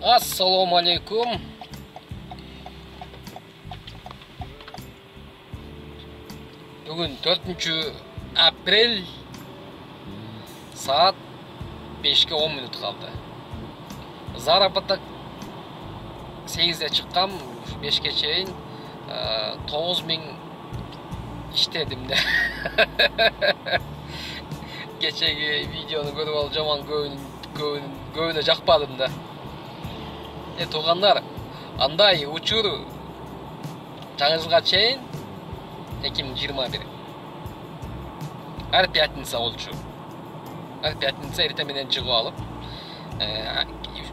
Assalomu alaykum. Bugün 4-aprel saat 5'ke 10 minut kaldı. Zarabatak 8'de çıkkam 5'ke çeyin 9000 işledim de. Geçeki videonu görüp alacağım göğüne jakpadım da. Toğanlar anday uçur жаңызга чейин 2021 ар пятница болчу. Ар пятница эртең менен чыгып алып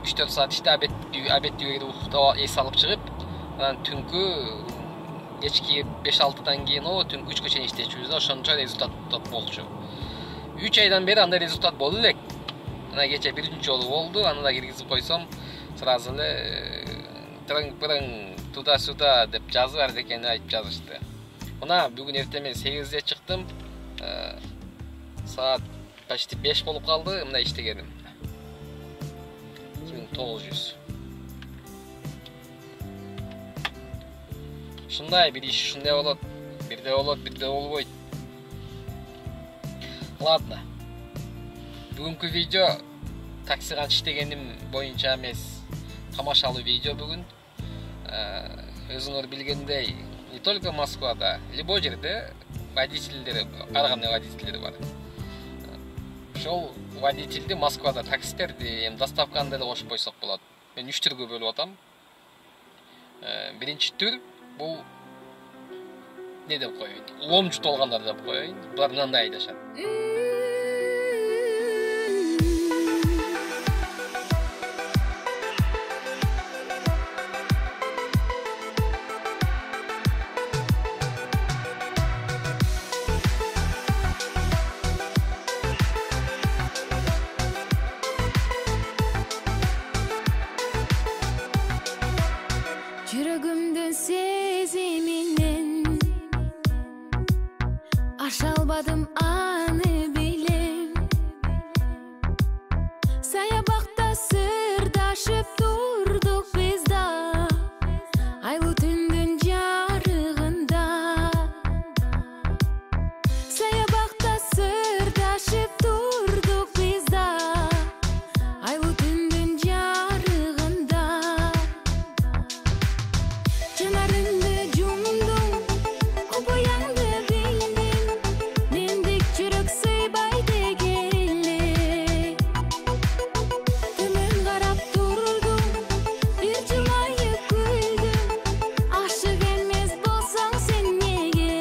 3-4 saat işte abet düğüne uykutaba es alıp çıkıp түнкү кечки 5-6'dan keyin o түнкү 3'e чейин иштечүбүз да, ошончо результат болчу. 3 айдан бери андай результат болду элек. Ана кече биринчи жолу болду, аны да киргизип койсом сразу эле тырың-пырың туда-сюда деп жазып берди экен, айтып жазышты. Мына бүгүн эртең менен 8'де чыктым. Saat почти 5 болуп калды, мына иштегеним. 2900. Ушундай бир иш ушундай болот. Бирде болот, бирде болбойт. Ладно. Бүгүнкү видео такси канча иштегеним боюнча эмес, тамашалуу видео бүгүн. Өзүңөр билгендей, не только Москвада, любой жерде водительдер, ар кандай водительдер бар. Ошол водительди Москвада таксистерди доставканы деле кошуп койсок болот. Мен 3 түргө бөлүп атам. Биринчи түр бул не деп коеюн? Уломчу толгандар деп коеюн. Булар мындай айдашат. Жүрөгүмдүн сезиминен аша албадым аны билем. Саябакта сырдашып турдук биз да, айлуу түндүн жарыгында. Саябакта сырдашып турдук биз да, айлуу түндүн жарыгында. Жанарыңды жумдум, копояңды билдим, мендик жүрөк сыйбайды келе. Төмөн карап турдум, бир жылмайып күлдүм, ашык эмес болсоң сен неге?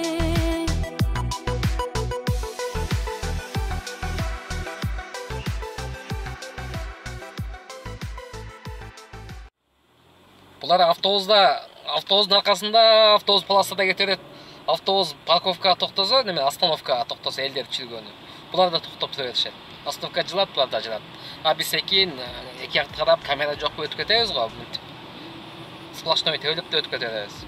Булар автобустун аркасында автобус полосада кетерет. Автобус парковкага токтосо, неме остановкага токтосо элдер чүргөнү. Булар да токтоп тура беришет. Остановка жылат, булар да жылат. Биз эки жакты карап камера жокпу өтүп кетебиз го. Сплошной төлөп да өтүп кетебиз.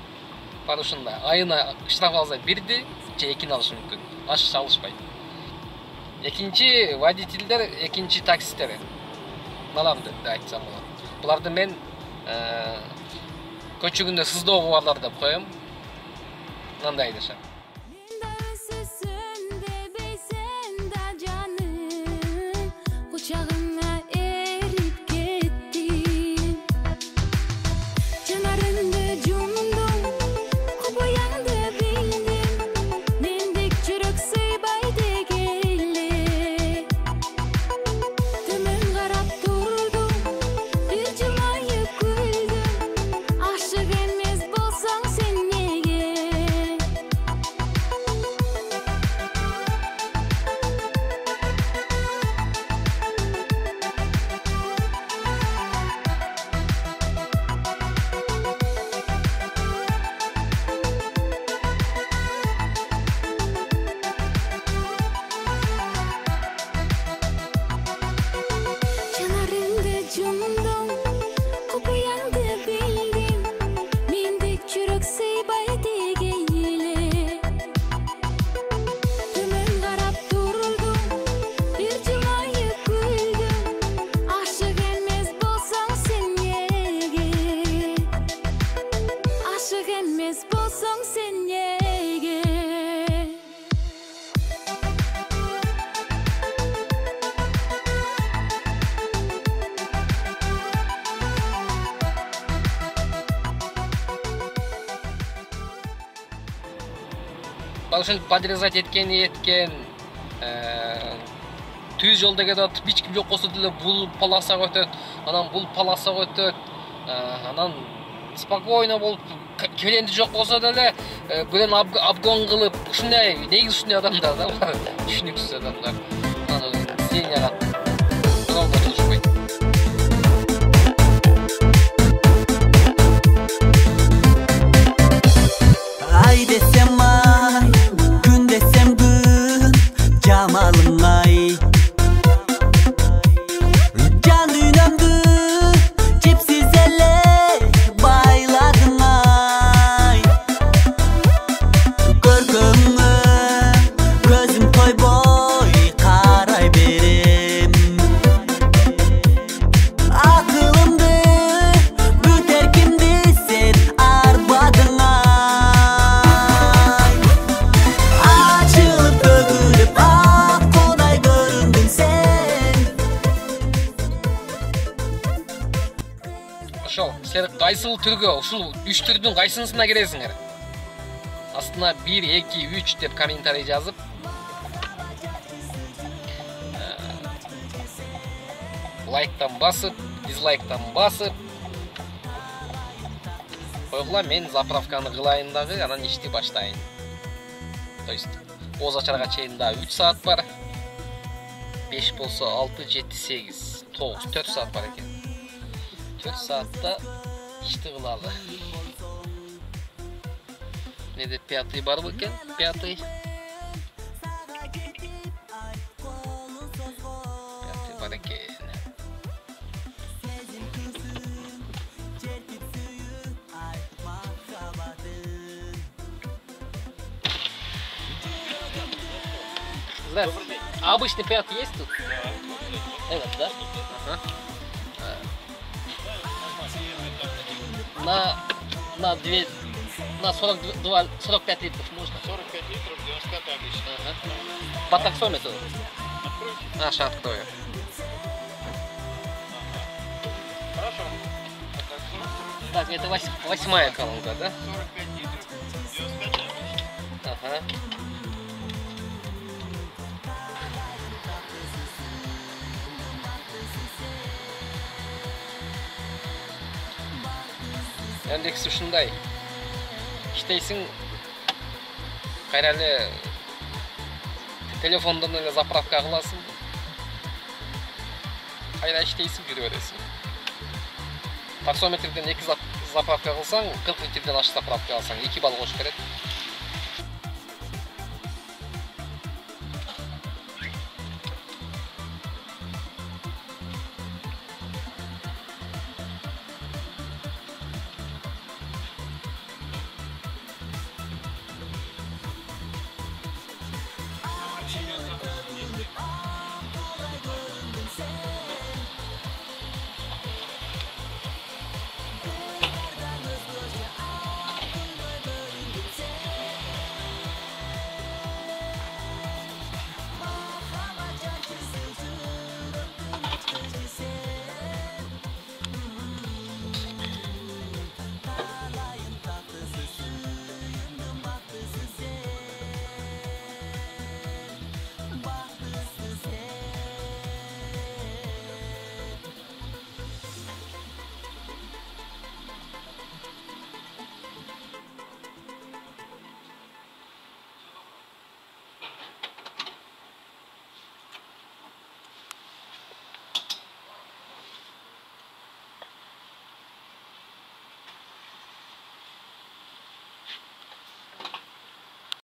Бар ушундай. Айына штраф алса бирди, же экини алышы мүмкүн. Ашык алышпайт. Экинчи водительдер, экинчи таксисттер. Мыналарды да айтсам болот. Буларды мен көчүгүндө сыздоо барлар деп коем. Мындай айдашат. Кучагыңа эрип кеттим. Жанарыңды жумдум, копояңды билдим, мендик жүрөк сыйбайды келе. Төмөн карап турдум, бир жылмайып күлдүм, ашык эмес болсоң сен неге? ушинтип подрезать эткен түз жолдо кетип атып эч ким жок болсо деле бул полосага өтөт, анан бул полосага өтөт, анан спокойно болуп келенди жок болсо деле бирен обгон кылып ушундай негизи ушундай адамдар да бар, түшүнүксүз адамдар. Анан сенияга жолго турушпайт. Ay desem ay, gün desem gün, camalın ay. Can dünyamdı, cepsiz elle bayladın ay. Görgümü, gözüm toy boy karay berim. Akılımdı, büter kimdi sen arbadın ay. Açılıp dökülüp ak koday göründün sen. Ошол сен кайсыл түргө, ушул 3 түрдүн кайсынысына киресиңер? Астына 1, 2, 3 деп комментарий жазып, лайктан басып, дизлайктан басып койгула, мен заправканы кылайын дагы, анан ишти баштайын. То есть оз ачарга чейин да 3 саат бар. 5 болсо 6, 7, 8, 9, 4 саат бар экен. 4 saatта işti kılalı. Ne de piyatı var mı ki? Piyatı var ki. Здравствуйте. А обычный пят есть тут? Evet, да? Ага. На 42, 45 литров можно? 45 литров, 95 обычно. Ага. По таксометру? Откройте. Сейчас открою. Хорошо. Так, это 8-я колонка, да? 45 литров, 95 обычно. Ага. Яндекс ушундай. Иштейсиң, кайра эле телефондон эле заправка кыласың. Кайра иштейсиң, жүрө бересиң. Таксометрден 2 заправка кылсаң, 40 литрден ашык заправка алсаң 2 балл кош берет.